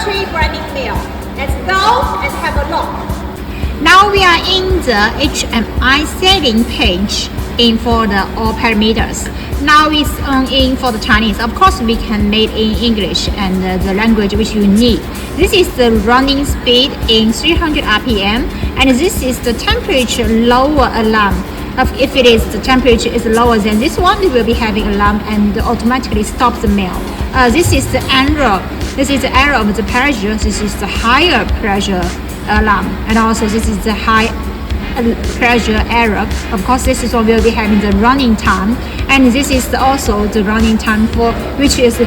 rotary grinding mill. Let's go and have a look. Now we are in the HMI setting page for the all parameters. Now it's in for the Chinese. Of course, we can make in English and the language which you need. This is the running speed in 300 RPM, and this is the temperature lower alarm. If it is the temperature is lower than this one, we will be having alarm and automatically stop the mill. This is the error. This is the error of the pressure. This is the higher pressure alarm, and also this is the high pressure error. Of course, this is what we'll be having the running time, and this is also the running time for which is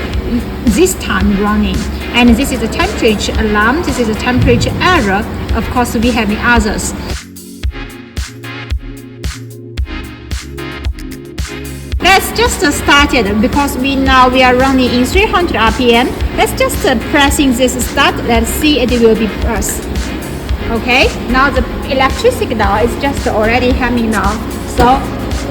this time running, and this is the temperature alarm. This is the temperature error. Of course, we having others. Let's just start it because we are running in 300 RPM. Let's just pressing this start. Let's see it will be pressed. Okay, now the electric signal is just already coming now. So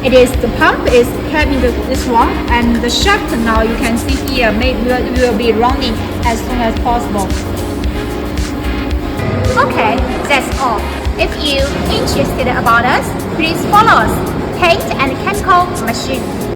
it is the pump is having this one, and the shaft now you can see here maybe will be running as soon as possible. Okay, that's all. If you interested about us, please follow us. Paint and Chemical Machine.